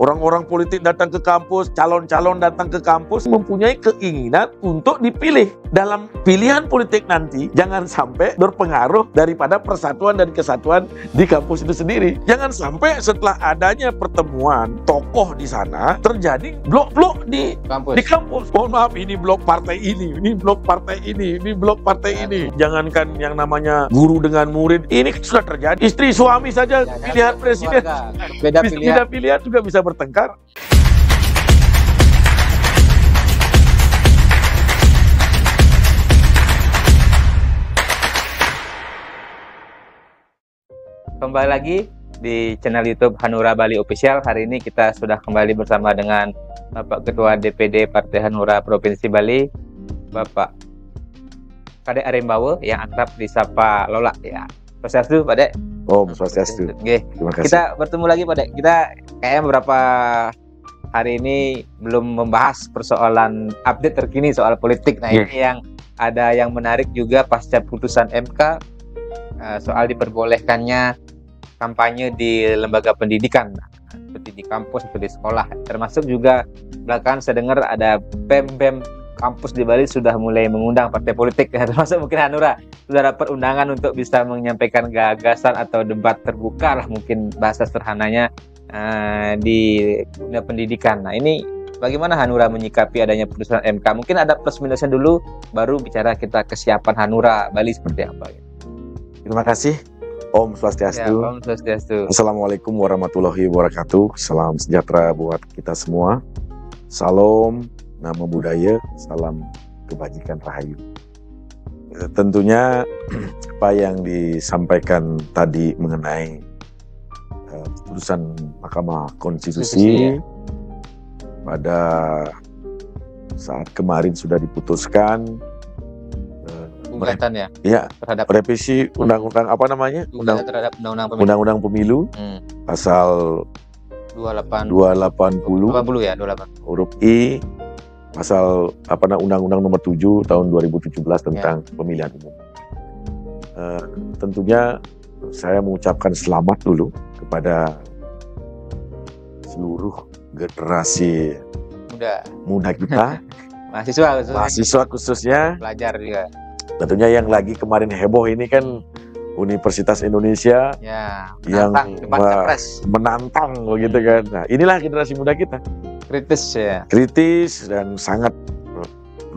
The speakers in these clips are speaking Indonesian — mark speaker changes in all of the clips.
Speaker 1: Orang-orang politik datang ke kampus, calon-calon datang ke kampus mempunyai keinginan untuk dipilih. Dalam pilihan politik nanti, jangan sampai berpengaruh daripada persatuan dan kesatuan di kampus itu sendiri. Jangan sampai setelah adanya pertemuan tokoh di sana, terjadi blok-blok di kampus. Mohon maaf, ini blok partai ini blok partai ini blok partai ini. Jangankan yang namanya guru dengan murid, ini sudah terjadi. Istri suami saja pilihan presiden, beda pilihan juga bisa bertengkar.
Speaker 2: Kembali lagi di channel YouTube Hanura Bali Official. Hari ini kita sudah kembali bersama dengan Bapak Ketua DPD Partai Hanura Provinsi Bali, Bapak Kadek Arimbawe yang akrab disapa Lola ya. Swastiastu, Pak Dek.
Speaker 1: Om Swastiastu.
Speaker 2: Oke.
Speaker 1: Terima kasih.
Speaker 2: Kita bertemu lagi, Pak Dek. Kita kayaknya beberapa hari ini belum membahas persoalan update terkini soal politik. Nah, ini yang ada yang menarik juga pasca putusan MK soal diperbolehkannya kampanye di lembaga pendidikan seperti di kampus atau di sekolah. Termasuk juga belakangan saya dengar ada BEM kampus di Bali sudah mulai mengundang partai politik, termasuk mungkin Hanura sudah dapat undangan untuk bisa menyampaikan gagasan atau debat terbuka lah mungkin bahasa sederhananya di dunia pendidikan. Nah, ini bagaimana Hanura menyikapi adanya putusan MK? Mungkin ada plus minusnya dulu, baru bicara kita kesiapan Hanura Bali seperti apa.
Speaker 1: Terima kasih. Om Swastiastu.
Speaker 2: Ya, Om Swastiastu.
Speaker 1: Assalamualaikum warahmatullahi wabarakatuh. Salam sejahtera buat kita semua. Salam nama budaya, salam kebajikan rahayu. Tentunya apa yang disampaikan tadi mengenai putusan Mahkamah Konstitusi pada saat kemarin sudah diputuskan
Speaker 2: gugatan
Speaker 1: ya
Speaker 2: terhadap
Speaker 1: revisi undang-undang apa namanya?
Speaker 2: Terhadap undang-undang
Speaker 1: pemilu pasal 280
Speaker 2: ya, 28
Speaker 1: huruf I, pasal Undang-Undang Nomor 7 Tahun 2017 tentang pemilihan umum. Tentunya saya mengucapkan selamat dulu kepada seluruh generasi muda kita, mahasiswa khususnya,
Speaker 2: pelajar juga.
Speaker 1: Tentunya yang lagi kemarin heboh ini kan Universitas Indonesia yang menantang begitu kan. Nah, inilah generasi muda kita. Kritis dan sangat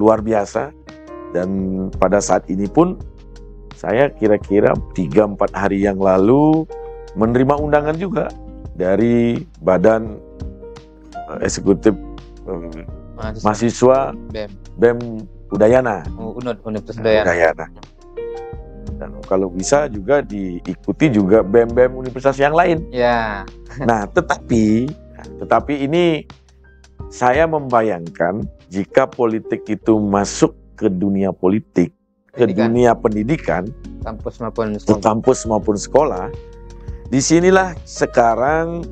Speaker 1: luar biasa. Dan pada saat ini pun saya kira-kira 3-4 hari yang lalu menerima undangan juga dari Badan Eksekutif Mahasiswa BEM Udayana.
Speaker 2: Universitas Udayana.
Speaker 1: Dan kalau bisa juga diikuti juga BEM-BEM universitas yang lain.
Speaker 2: Ya.
Speaker 1: Nah, tetapi ini saya membayangkan jika politik itu masuk ke dunia politik, ke dunia pendidikan, kampus maupun sekolah, disinilah sekarang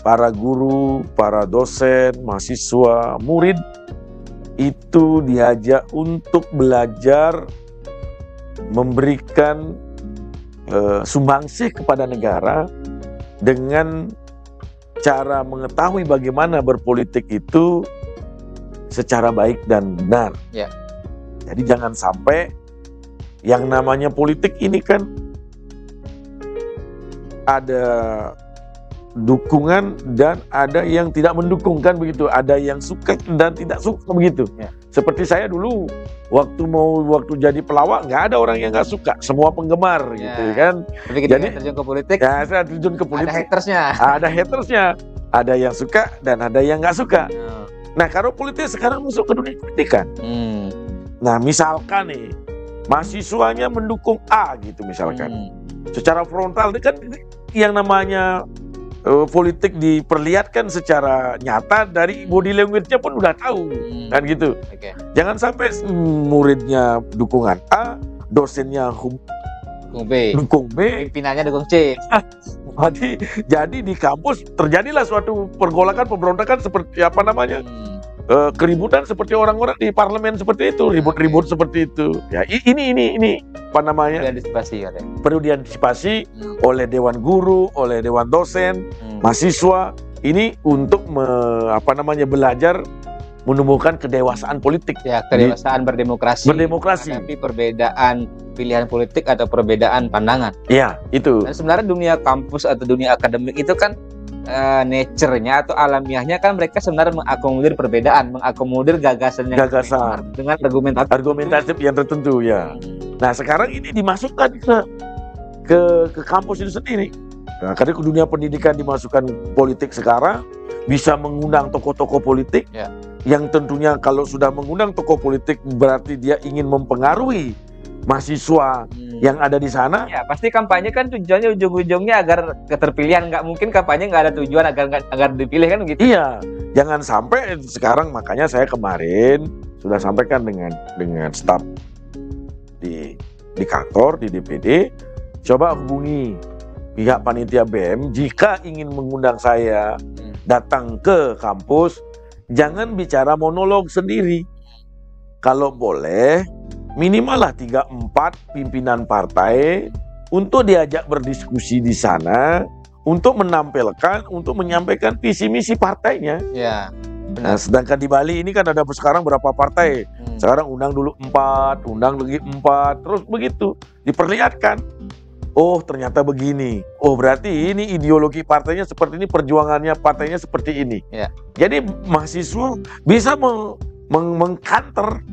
Speaker 1: para guru, para dosen, mahasiswa, murid itu diajak untuk belajar memberikan sumbangsih kepada negara dengan cara mengetahui bagaimana berpolitik itu secara baik dan benar. Jadi jangan sampai yang namanya politik ini kan ada dukungan dan ada yang tidak mendukung kan begitu, ada yang suka dan tidak suka begitu. Seperti saya dulu waktu jadi pelawak nggak ada orang yang nggak suka, semua penggemar gitu kan.
Speaker 2: Tapi jadi terjun ke politik,
Speaker 1: saya terjun ke politik,
Speaker 2: ada hatersnya,
Speaker 1: ada yang suka dan ada yang nggak suka. Nah, kalau politik sekarang masuk ke dunia pendidikan, nah misalkan nih mahasiswanya mendukung A gitu misalkan, secara frontal kan yang namanya politik diperlihatkan secara nyata dari body language-nya pun udah tahu kan gitu. Jangan sampai muridnya dukungan A, dosennya dukung B,
Speaker 2: pimpinannya dukung C.
Speaker 1: Jadi di kampus terjadilah suatu pergolakan, pemberontakan seperti keributan seperti orang-orang di parlemen seperti itu, ribut-ribut seperti itu. Ya ini perlu diantisipasi oleh dewan guru, oleh dewan dosen, mahasiswa ini untuk belajar menumbuhkan kedewasaan politik.
Speaker 2: Ya, kedewasaan berdemokrasi.
Speaker 1: Berdemokrasi.
Speaker 2: Menghadapi perbedaan pilihan politik atau perbedaan pandangan.
Speaker 1: Iya, itu.
Speaker 2: Dan sebenarnya dunia kampus atau dunia akademik itu kan nature-nya atau alamiahnya kan mereka sebenarnya mengakomodir perbedaan, mengakomodir gagasan dengan
Speaker 1: argumentatif yang tertentu ya. Nah, sekarang ini dimasukkan ke kampus itu sendiri. Nah, karena ke dunia pendidikan dimasukkan politik sekarang, bisa mengundang tokoh-tokoh politik
Speaker 2: ya.
Speaker 1: Yang tentunya kalau sudah mengundang tokoh politik berarti dia ingin mempengaruhi mahasiswa yang ada di sana.
Speaker 2: Ya, pasti kampanye kan tujuannya ujung-ujungnya agar keterpilihan. Nggak mungkin kampanye nggak ada tujuan agar dipilih kan gitu.
Speaker 1: Iya, jangan sampai sekarang, makanya saya kemarin sudah sampaikan dengan staf di kantor, di DPD, coba hubungi pihak panitia BEM jika ingin mengundang saya datang ke kampus, jangan bicara monolog sendiri. Kalau boleh, minimal lah 3-4 pimpinan partai untuk diajak berdiskusi di sana, untuk menampilkan, untuk menyampaikan visi misi partainya.
Speaker 2: Ya.
Speaker 1: Nah, sedangkan di Bali ini kan ada sekarang berapa partai? Sekarang undang dulu 4, undang lagi 4, terus begitu diperlihatkan. Oh, ternyata begini. Oh, berarti ini ideologi partainya seperti ini, perjuangannya partainya seperti ini.
Speaker 2: Ya.
Speaker 1: Jadi mahasiswa bisa mengkanter.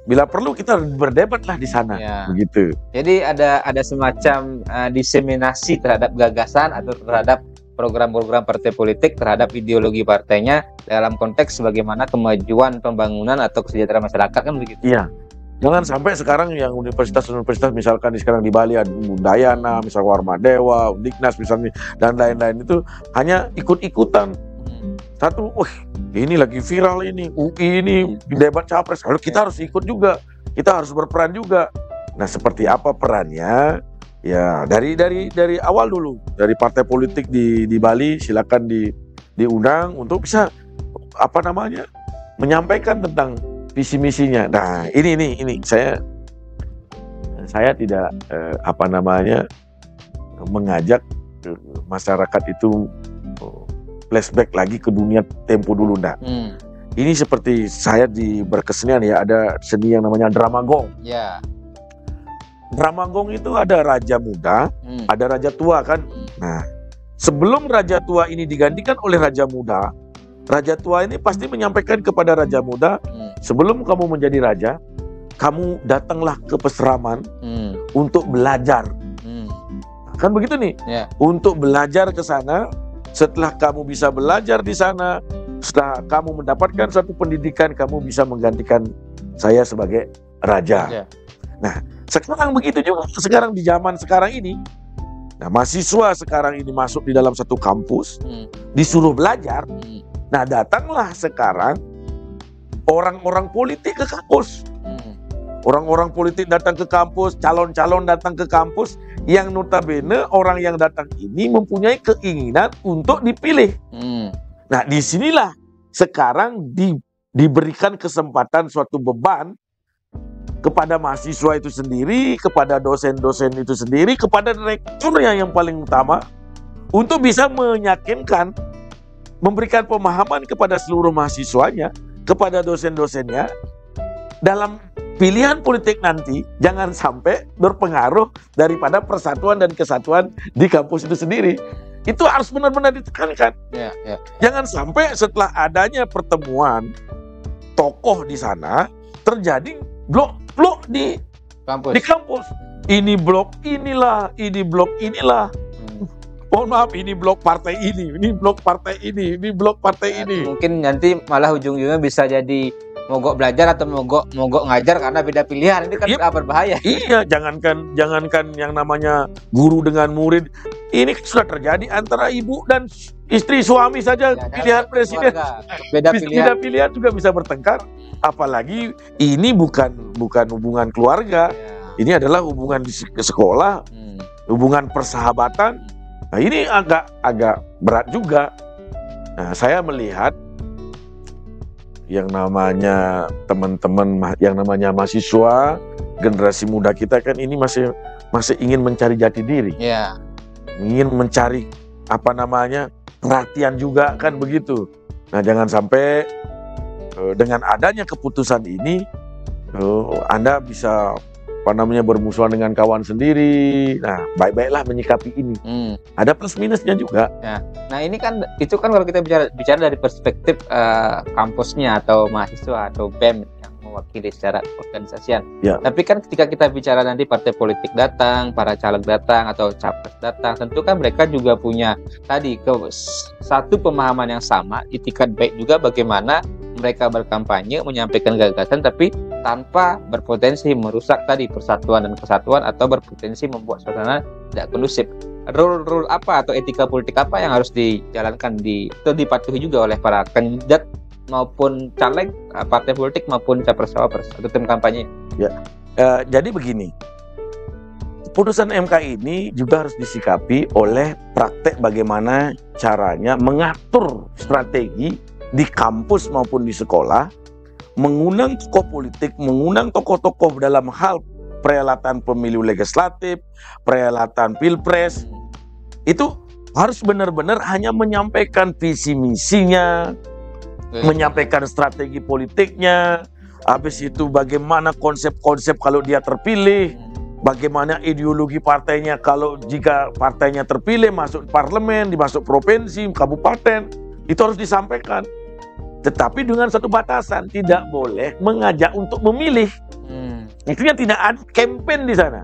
Speaker 1: Bila perlu kita berdebat lah di sana.
Speaker 2: Ya.
Speaker 1: Begitu.
Speaker 2: Jadi ada semacam diseminasi terhadap gagasan atau terhadap program-program partai politik terhadap ideologi partainya dalam konteks bagaimana kemajuan pembangunan atau kesejahteraan masyarakat kan begitu.
Speaker 1: Iya. Jangan sampai sekarang yang universitas-universitas misalkan sekarang di Bali ada Udayana, misalnya Warmadewa, Undiknas misalnya dan lain-lain itu hanya ikut-ikutan. Satu, ini lagi viral ini, UI ini debat capres, kalau kita harus ikut juga, kita harus berperan juga. Nah, seperti apa perannya? Ya dari awal dulu, dari partai politik di Bali silakan diundang untuk bisa menyampaikan tentang visi misinya. Nah, ini saya tidak mengajak masyarakat itu flashback lagi ke dunia tempo dulu, enggak. Ini seperti saya di berkesenian ya, ada seni yang namanya Dramagong.
Speaker 2: Ya.
Speaker 1: Dramagong itu ada raja muda, ada raja tua kan. Nah, sebelum raja tua ini digantikan oleh raja muda, raja tua ini pasti menyampaikan kepada raja muda, sebelum kamu menjadi raja, kamu datanglah ke Peseraman untuk belajar. Kan begitu nih, untuk belajar ke sana. Setelah kamu bisa belajar di sana, setelah kamu mendapatkan suatu pendidikan, kamu bisa menggantikan saya sebagai raja. Nah, sekarang begitu juga sekarang di zaman sekarang ini. Nah, mahasiswa sekarang ini masuk di dalam satu kampus, disuruh belajar. Nah, datanglah sekarang orang-orang politik ke kampus. Orang-orang politik datang ke kampus, calon-calon datang ke kampus, yang notabene orang yang datang ini mempunyai keinginan untuk dipilih. Nah, disinilah sekarang diberikan kesempatan suatu beban kepada mahasiswa itu sendiri, kepada dosen-dosen itu sendiri, kepada rektor yang paling utama, untuk bisa meyakinkan, memberikan pemahaman kepada seluruh mahasiswanya, kepada dosen-dosennya, dalam pilihan politik nanti jangan sampai berpengaruh daripada persatuan dan kesatuan di kampus itu sendiri. Itu harus benar-benar ditekankan. Jangan sampai setelah adanya pertemuan tokoh di sana terjadi blok-blok di kampus. Ini blok inilah, ini blok inilah. Mohon maaf, ini blok partai ini blok partai ini blok partai ini.
Speaker 2: Mungkin nanti malah ujung-ujungnya bisa jadi mogok belajar atau mogok ngajar karena beda pilihan. Ini kan berbahaya. Iya,
Speaker 1: jangankan yang namanya guru dengan murid. Ini sudah terjadi antara ibu dan istri suami saja, pilihan presiden. Beda pilihan juga bisa bertengkar. Apalagi ini bukan hubungan keluarga. Ini adalah hubungan di sekolah, hubungan persahabatan. Nah, ini agak berat juga. Nah, saya melihat yang namanya teman-teman, yang namanya mahasiswa, generasi muda kita kan ini masih ingin mencari jati diri, ingin mencari perhatian juga kan begitu. Nah, jangan sampai dengan adanya keputusan ini Anda bisa bermusuhan dengan kawan sendiri. Nah, baik-baiklah menyikapi ini. Ada plus minusnya juga.
Speaker 2: Nah, ini kan itu kan kalau kita bicara dari perspektif kampusnya atau mahasiswa atau BEM yang mewakili secara organisasian.
Speaker 1: Ya.
Speaker 2: Tapi kan ketika kita bicara nanti partai politik datang, para caleg datang atau capres datang, tentu kan mereka juga punya tadi satu pemahaman yang sama, itikat baik juga bagaimana mereka berkampanye menyampaikan gagasan tapi tanpa berpotensi merusak tadi persatuan dan kesatuan atau berpotensi membuat suasana tidak kondusif. Rule apa atau etika politik apa yang harus dijalankan atau dipatuhi juga oleh para kandidat maupun caleg partai politik maupun capres-cawapres atau tim kampanye?
Speaker 1: Ya, jadi begini, putusan MK ini juga harus disikapi oleh praktek bagaimana caranya mengatur strategi di kampus maupun di sekolah, mengundang tokoh politik, mengundang tokoh-tokoh dalam hal perhelatan pemilu legislatif, perhelatan pilpres, itu harus benar-benar hanya menyampaikan visi misinya, menyampaikan strategi politiknya, habis itu bagaimana konsep-konsep kalau dia terpilih, bagaimana ideologi partainya kalau jika partainya terpilih masuk parlemen, dimasuk provinsi, kabupaten, itu harus disampaikan. Tetapi dengan satu batasan, tidak boleh mengajak untuk memilih. Artinya tidak ada campaign di sana.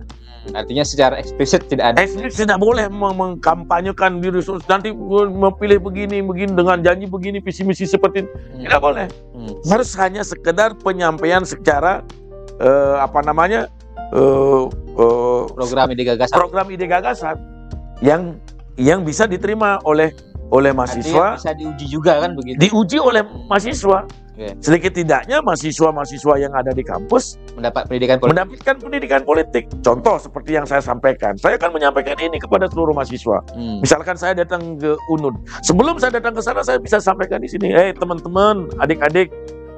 Speaker 2: Artinya secara eksplisit tidak ada.
Speaker 1: Eksplisit tidak boleh mengkampanyekan diri nanti memilih begini dengan janji begini, visi misi seperti ini. Tidak boleh. Harus hanya sekedar penyampaian secara
Speaker 2: program ide gagasan
Speaker 1: yang bisa diterima oleh mahasiswa.
Speaker 2: Bisa diuji juga kan begitu.
Speaker 1: Diuji oleh mahasiswa. Sedikit tidaknya mahasiswa yang ada di kampus mendapatkan pendidikan politik. Contoh seperti yang saya sampaikan. Saya akan menyampaikan ini kepada seluruh mahasiswa. Misalkan saya datang ke UNUD. Sebelum saya datang ke sana saya bisa sampaikan di sini. Teman-teman, adik-adik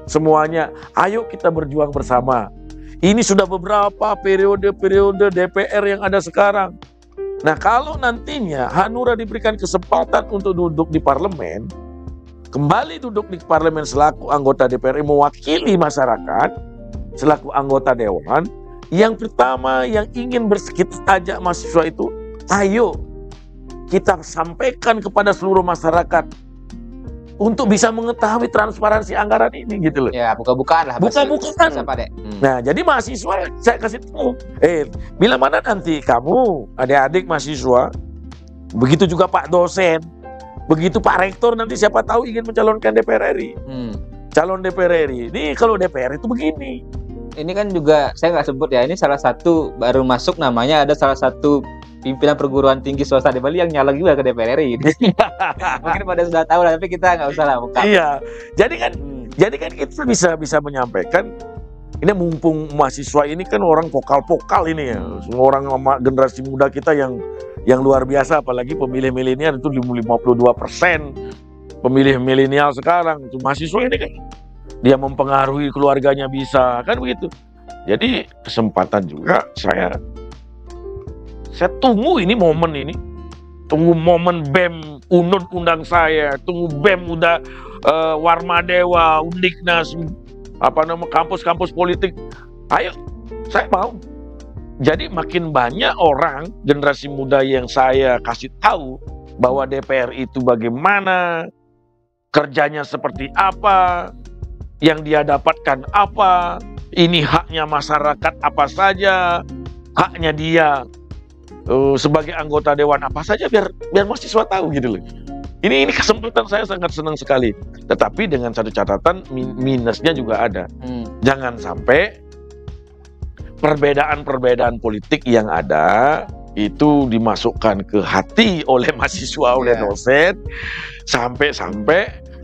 Speaker 1: semuanya, ayo kita berjuang bersama. Ini sudah beberapa periode DPR yang ada sekarang. Nah, kalau nantinya Hanura diberikan kesempatan untuk duduk di parlemen, kembali duduk di parlemen selaku anggota DPR mewakili masyarakat, selaku anggota dewan, yang pertama yang ingin ajak mahasiswa itu, ayo kita sampaikan kepada seluruh masyarakat untuk bisa mengetahui transparansi anggaran ini gitu loh.
Speaker 2: Ya, buka-bukaan lah.
Speaker 1: Buka-bukaan. Nah, jadi mahasiswa saya kasih tahu, bila mana nanti kamu, adik-adik mahasiswa, begitu juga Pak dosen, begitu Pak Rektor nanti siapa tahu ingin mencalonkan DPR RI. Calon DPR RI. Ini kalau DPR itu begini.
Speaker 2: Ini kan juga saya nggak sebut ya, ini salah satu baru masuk namanya ada salah satu pimpinan perguruan tinggi swasta di Bali yang nyalek juga ke DPR RI. Mungkin pada sudah tahu lah, tapi kita nggak usah lah buka.
Speaker 1: Iya, jadi kan kita bisa menyampaikan. Ini mumpung mahasiswa ini kan orang vokal ini ya, semua orang generasi muda kita yang luar biasa, apalagi pemilih milenial itu 52%. Pemilih milenial sekarang itu mahasiswa ini kan dia mempengaruhi keluarganya bisa kan begitu. Jadi kesempatan juga saya tunggu ini momen ini. Tunggu momen BEM UNUD undang saya, tunggu BEM udah Warmadewa, Undiknas, kampus-kampus politik. Ayo, saya mau. Jadi makin banyak orang generasi muda yang saya kasih tahu bahwa DPR itu bagaimana, kerjanya seperti apa, yang dia dapatkan apa, ini haknya masyarakat apa saja, haknya dia sebagai anggota dewan apa saja, biar mahasiswa tahu gitu loh. Ini kesempatan saya sangat senang sekali. Tetapi dengan satu catatan, minusnya juga ada. Jangan sampai perbedaan politik yang ada itu dimasukkan ke hati oleh mahasiswa, oleh dosen, sampai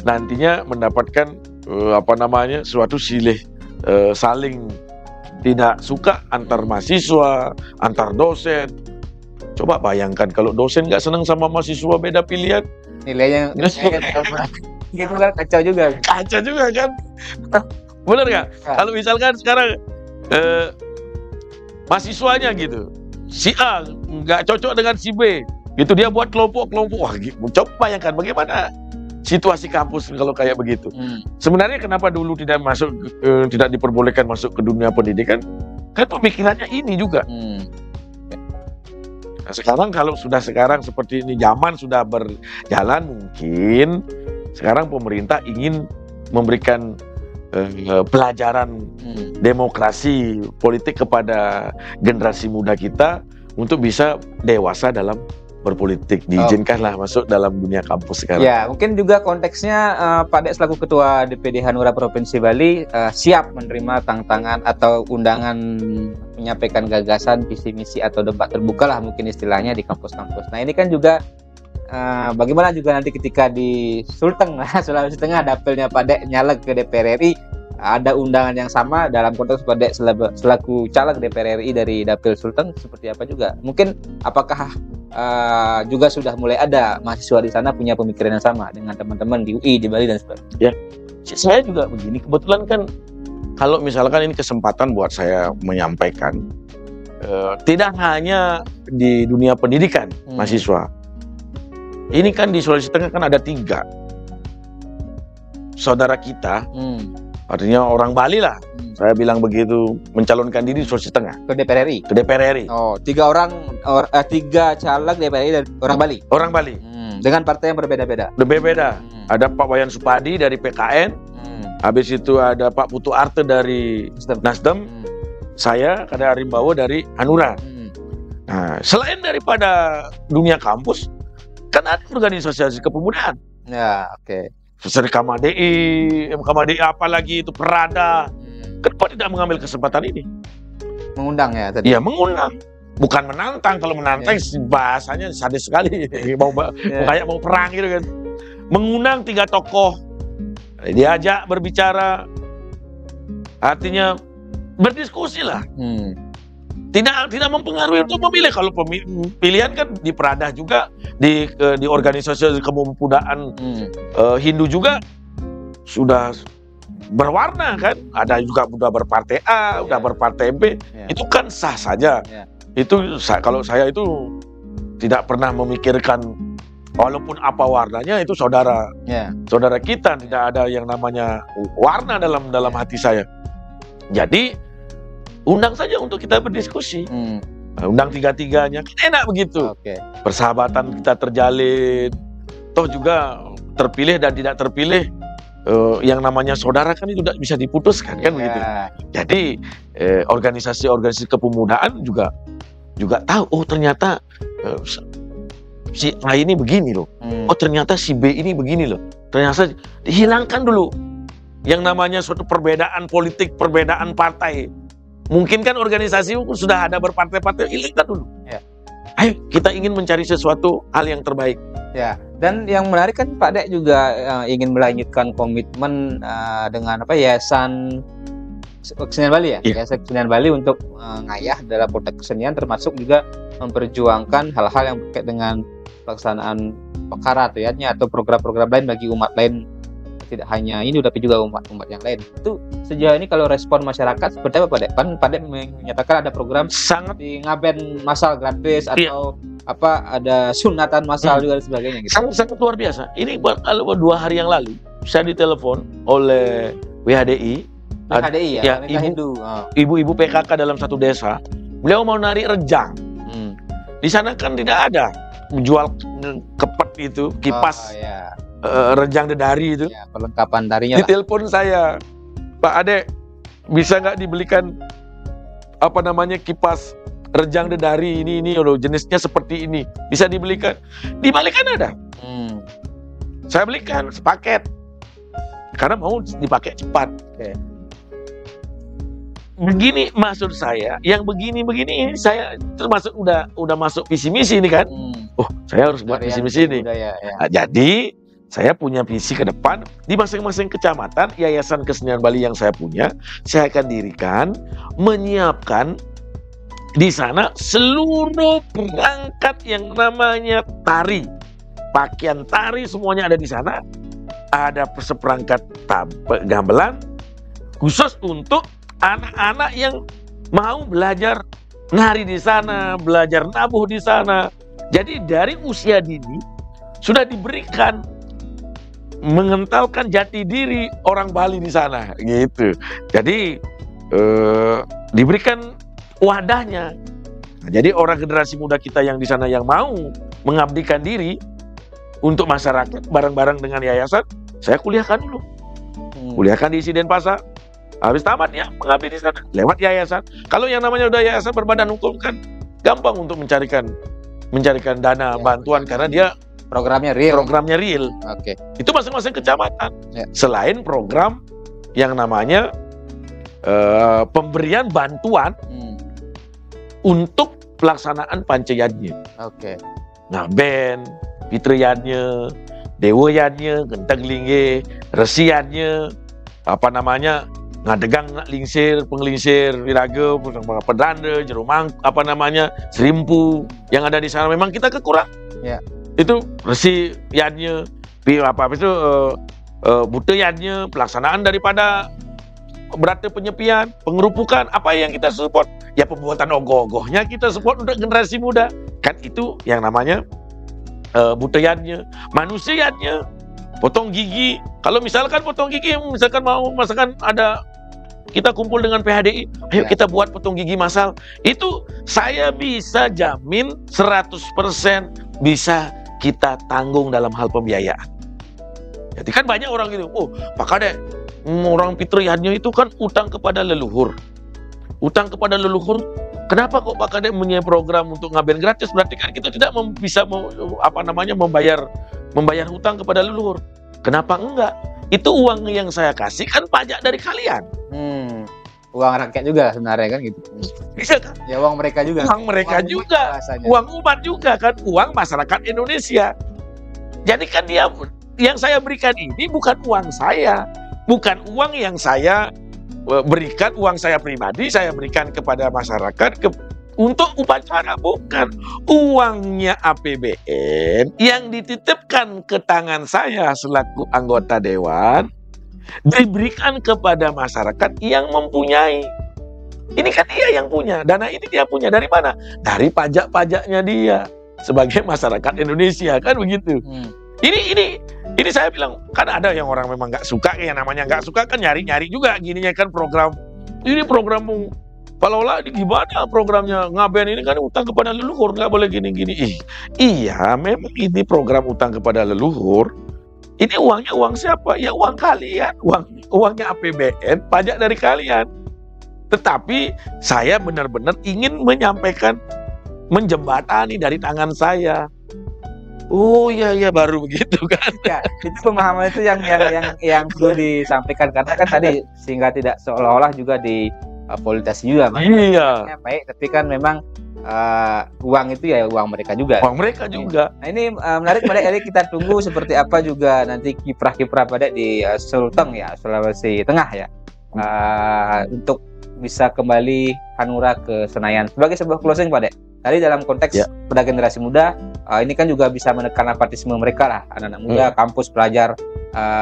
Speaker 1: nantinya mendapatkan suatu saling tidak suka antar mahasiswa, antar dosen. Coba bayangkan kalau dosen nggak senang sama mahasiswa beda pilihan,
Speaker 2: nilainya gitu kan kacau juga
Speaker 1: kan. Bener nggak? Kalau misalkan sekarang mahasiswanya gitu, si A nggak cocok dengan si B, Itu dia buat kelompok-kelompok. Wah, coba bayangkan bagaimana situasi kampus kalau kayak begitu. Sebenarnya kenapa dulu tidak masuk, tidak diperbolehkan masuk ke dunia pendidikan? Kan pemikirannya ini juga. Nah, sekarang kalau sudah seperti ini, zaman sudah berjalan, mungkin sekarang pemerintah ingin memberikan pelajaran demokrasi politik kepada generasi muda kita untuk bisa dewasa dalam berpolitik. Diizinkanlah masuk dalam dunia kampus sekarang.
Speaker 2: Ya, mungkin juga konteksnya Pak Dek selaku Ketua DPD Hanura Provinsi Bali siap menerima tantangan atau undangan menyampaikan gagasan, visi misi atau debat terbuka lah mungkin istilahnya di kampus-kampus. Nah ini kan juga bagaimana juga nanti ketika di Sulteng, Sulawesi Tengah, dapilnya Pak Dek nyalek ke DPR RI, ada undangan yang sama dalam konteks Pak Dek selaku caleg DPR RI dari dapil Sulteng, seperti apa juga? Mungkin apakah juga sudah mulai ada mahasiswa di sana punya pemikiran yang sama dengan teman-teman di UI, di Bali dan sebagainya?
Speaker 1: Ya, saya juga begini. Kebetulan kan kalau misalkan ini kesempatan buat saya menyampaikan, tidak hanya di dunia pendidikan mahasiswa. Ini kan di Sulawesi Tengah kan ada 3 saudara kita, artinya orang Bali lah. Saya bilang begitu, mencalonkan diri di Sulawesi Tengah
Speaker 2: Ke DPR RI?
Speaker 1: ke DPR RI.
Speaker 2: Oh, 3 caleg DPR RI dari orang Bali?
Speaker 1: Orang Bali.
Speaker 2: Dengan partai yang berbeda-beda?
Speaker 1: Berbeda. Ada Pak Wayan Supadi dari PKN, habis itu ada Pak Putu Arte dari Nasdem, saya Kadek Arimbawo dari Hanura. Nah, selain daripada dunia kampus, kan ada organisasi kepemudaan.
Speaker 2: Ya, oke.
Speaker 1: Seperti KMDI, apalagi itu Perada. Kenapa tidak mengambil kesempatan ini?
Speaker 2: Mengundang ya tadi?
Speaker 1: Iya, mengundang. Bukan menantang. Kalau menantang bahasanya sadis sekali. Kayak mau perang gitu kan. Mengundang 3 tokoh. Diajak berbicara. Artinya berdiskusi lah. Tidak mempengaruhi untuk memilih. Kalau pilihan kan di Perada juga, di organisasi kepemudaan Hindu juga sudah berwarna kan. Ada juga udah berpartai A, udah berpartai B. Itu kan sah saja. Itu kalau saya itu tidak pernah memikirkan walaupun apa warnanya, itu saudara kita, tidak ada yang namanya warna dalam hati saya. Jadi undang saja untuk kita berdiskusi. Undang 3-3-nya, kan enak begitu. Persahabatan kita terjalin. Toh juga terpilih dan tidak terpilih, yang namanya saudara kan itu tidak bisa diputuskan kan begitu. Jadi organisasi-organisasi kepemudaan juga tahu, oh ternyata si A ini begini loh. Oh ternyata si B ini begini loh. Ternyata dihilangkan dulu yang namanya suatu perbedaan politik, perbedaan partai. Mungkin kan organisasi sudah ada berpartai-partai, hilangkan dulu. Ayo kita ingin mencari sesuatu hal yang terbaik.
Speaker 2: Ya, dan yang menarik kan Pak Dek juga ingin melanjutkan komitmen dengan Yayasan Kesenian Bali ya? Yayasan Kesenian Bali untuk ngayah dalam konteks kesenian, termasuk juga memperjuangkan hal-hal yang berkait dengan pelaksanaan perkara atau program-program lain bagi umat lain. Tidak hanya ini, tapi juga umat-umat yang lain. Itu sejauh ini kalau respon masyarakat seperti apa Pak Dek? Kan Pak Dek menyatakan ada program
Speaker 1: sangat
Speaker 2: di ngaben massal gratis atau ada sunatan massal juga dan sebagainya gitu.
Speaker 1: Sangat luar biasa. Ini kalau 2 hari yang lalu saya ditelepon oleh WHDI ya, ibu-ibu PKK dalam satu desa. Beliau mau narik rejang. Di sana kan tidak ada menjual kepet itu, kipas. Rejang dedari itu,
Speaker 2: perlengkapan darinya.
Speaker 1: Ditelepon saya, Pak Ade, bisa nggak dibelikan kipas rejang dedari ini loh, jenisnya seperti ini, bisa dibelikan? Dibalikan ada. Saya belikan sepaket karena mau dipakai cepat. Begini maksud saya, yang begini ini saya termasuk udah masuk visi misi ini kan. Oh, saya harus buat visi misi ini. Nah, jadi saya punya visi ke depan di masing-masing kecamatan. Yayasan Kesenian Bali yang saya punya, saya akan dirikan, menyiapkan di sana seluruh perangkat yang namanya tari, pakaian tari semuanya ada di sana. Ada seperangkat gamelan khusus untuk anak-anak yang mau belajar nari di sana, belajar nabuh di sana. Jadi dari usia dini sudah diberikan mengentalkan jati diri orang Bali di sana gitu. Jadi diberikan wadahnya. Nah, jadi orang generasi muda kita yang di sana yang mau mengabdikan diri untuk masyarakat bareng-bareng dengan yayasan, saya kuliahkan dulu. Kuliahkan di Denpasar. Habis tamat ya mengabdi di sana lewat yayasan. Kalau yang namanya udah yayasan berbadan hukum kan gampang untuk mencarikan dana bantuan karena dia
Speaker 2: programnya real.
Speaker 1: Oke. Itu masing-masing kecamatan. Selain program yang namanya pemberian bantuan untuk pelaksanaan pancayadnya.
Speaker 2: Oke.
Speaker 1: Nah, ben, fitriyadnya, dewayadnya, genteng lingge, resiadnya, ngadegang nak lingsir, penglingsir, wiraga, pedanda, jerumang, serimpu yang ada di sana memang kita kekurang.
Speaker 2: Ya.
Speaker 1: Itu resi yadnya, buta yadnya, pelaksanaan daripada berata penyepian, pengerupukan, apa yang kita support? Ya pembuatan ogoh-ogohnya kita support untuk generasi muda. Kan itu yang namanya buta yadnya, manusia yadnya, potong gigi. Kalau misalkan potong gigi, misalkan ada kita kumpul dengan PHDI, ayo kita buat potong gigi massal. Itu saya bisa jamin 100% bisa kita tanggung dalam hal pembiayaan. Jadi kan banyak orang gitu, Pak Kadek, orang fitriyahnya itu kan utang kepada leluhur. Utang kepada leluhur, kenapa kok Pak Kadek punya program untuk ngaben gratis? Berarti kan kita tidak bisa membayar hutang kepada leluhur. Kenapa enggak? Itu uang yang saya kasih kan pajak dari kalian.
Speaker 2: Uang rakyat juga sebenarnya kan gitu.
Speaker 1: Bisa kan?
Speaker 2: Ya uang mereka juga.
Speaker 1: Uang mereka juga. Uang umat juga kan. Uang masyarakat Indonesia. Jadi kan dia yang saya berikan ini bukan uang saya. Bukan uang yang saya berikan, uang saya pribadi saya berikan kepada masyarakat untuk upacara, bukan. Uangnya APBN yang dititipkan ke tangan saya selaku anggota dewan diberikan kepada masyarakat yang mempunyai. Ini kan dia yang punya, dana ini dia punya dari mana? Dari pajak-pajaknya dia sebagai masyarakat Indonesia, kan begitu. Ini saya bilang, kan ada yang orang memang nggak suka, yang namanya nggak suka kan nyari-nyari juga gininya kan program. Ini programmu, Palola ini gimana programnya? Ngaben ini kan utang kepada leluhur, nggak boleh gini-gini. Iya, memang ini program utang kepada leluhur. Ini uangnya uang siapa? Ya uang kalian, uangnya APBN, pajak dari kalian. Tetapi saya benar-benar ingin menyampaikan, menjembatani dari tangan saya. Oh iya baru begitu kan?
Speaker 2: Ya, itu pemahaman itu yang perlu disampaikan karena kan tadi sehingga tidak seolah-olah juga dipolitisasi juga.
Speaker 1: Iya.
Speaker 2: Baik, tapi kan memang uang itu ya uang mereka juga.
Speaker 1: Uang mereka juga.
Speaker 2: Nah ini menarik pada Eli, kita tunggu seperti apa juga nanti kiprah-kiprah pada di Sulteng ya, Sulawesi Tengah ya, untuk bisa kembali Hanura ke Senayan. Sebagai sebuah closing Pak Dek, tadi dalam konteks pada generasi muda, ini kan juga bisa menekan apatisme mereka lah, anak-anak muda, kampus, pelajar,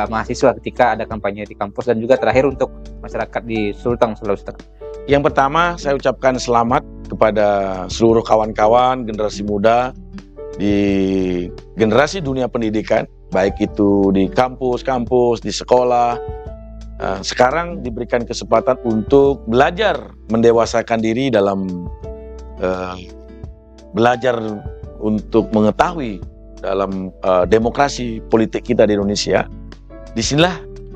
Speaker 2: mahasiswa ketika ada kampanye di kampus, dan juga terakhir untuk masyarakat di Sulteng, Sulawesi Tengah.
Speaker 1: Yang pertama saya ucapkan selamat kepada seluruh kawan-kawan generasi muda di generasi dunia pendidikan, baik itu di kampus, di sekolah. Sekarang diberikan kesempatan untuk belajar mendewasakan diri dalam belajar untuk mengetahui dalam demokrasi politik kita di Indonesia. Disinilah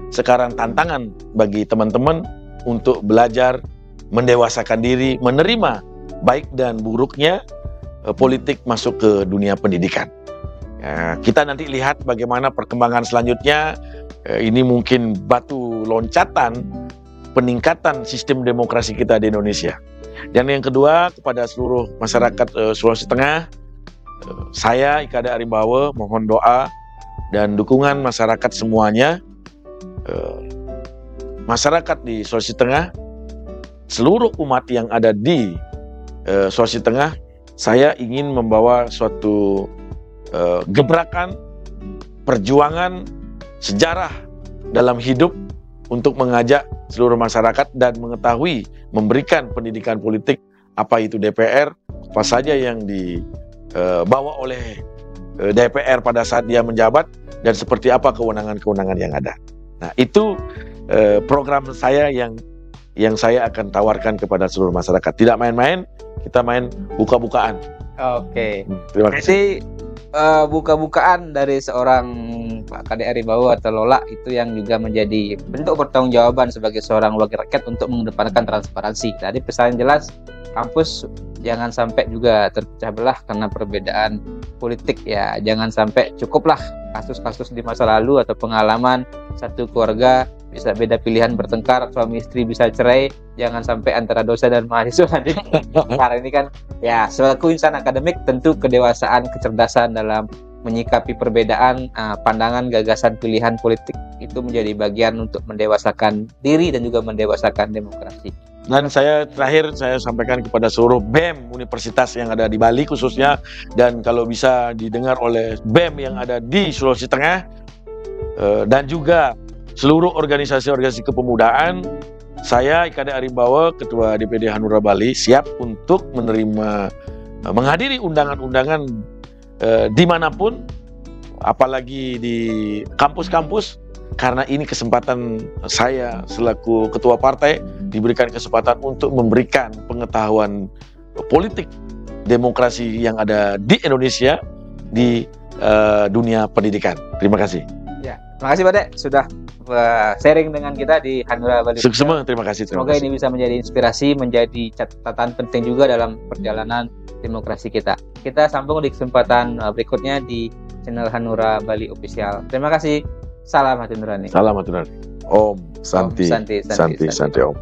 Speaker 1: sekarang tantangan bagi teman-teman untuk belajar mendewasakan diri, menerima baik dan buruknya politik masuk ke dunia pendidikan. Kita nanti lihat bagaimana perkembangan selanjutnya. Ini mungkin batu loncatan peningkatan sistem demokrasi kita di Indonesia. Dan yang kedua, kepada seluruh masyarakat Sulawesi Tengah, saya Ikada Aribawa mohon doa dan dukungan masyarakat semuanya. Masyarakat di Sulawesi Tengah, seluruh umat yang ada di Sulawesi Tengah, saya ingin membawa suatu gebrakan, perjuangan, sejarah dalam hidup untuk mengajak seluruh masyarakat dan mengetahui, memberikan pendidikan politik, apa itu DPR, apa saja yang dibawa oleh DPR pada saat dia menjabat dan seperti apa kewenangan-kewenangan yang ada. Nah, itu program saya yang saya akan tawarkan kepada seluruh masyarakat. Tidak main-main, kita main buka-bukaan.
Speaker 2: Oke.
Speaker 1: Terima kasih.
Speaker 2: Jadi buka-bukaan dari seorang Pak Kadek Aribawo atau Lola itu yang juga menjadi bentuk pertanggungjawaban sebagai seorang wakil rakyat untuk mengedepankan transparansi. Tadi pesan jelas, kampus jangan sampai juga terpecah belah karena perbedaan politik ya. Jangan sampai cukuplah kasus-kasus di masa lalu atau pengalaman satu keluarga bisa beda pilihan bertengkar, suami istri bisa cerai, jangan sampai antara dosen dan mahasiswa nanti. Karena ini kan ya selaku insan akademik tentu kedewasaan, kecerdasan dalam menyikapi perbedaan pandangan, gagasan, pilihan politik itu menjadi bagian untuk mendewasakan diri dan juga mendewasakan demokrasi.
Speaker 1: Dan terakhir saya sampaikan kepada seluruh BEM universitas yang ada di Bali khususnya, dan kalau bisa didengar oleh BEM yang ada di Sulawesi Tengah, dan juga seluruh organisasi-organisasi kepemudaan, saya Kadek Aribawo, Ketua DPD Hanura Bali, siap untuk menghadiri undangan-undangan dimanapun, apalagi di kampus-kampus, karena ini kesempatan saya selaku ketua partai diberikan kesempatan untuk memberikan pengetahuan politik demokrasi yang ada di Indonesia di dunia pendidikan. Terima kasih.
Speaker 2: Ya, terima kasih Pak Dek sudah sharing dengan kita di Hanura Bali.
Speaker 1: Sukses, terima kasih.
Speaker 2: Semoga ini bisa menjadi inspirasi, menjadi catatan penting juga dalam perjalanan demokrasi kita. Kita sambung di kesempatan berikutnya di channel Hanura Bali Official. Terima kasih. Salam hati nurani.
Speaker 1: Salam hati nurani. Om Santi.
Speaker 2: Om Santi.
Speaker 1: Om.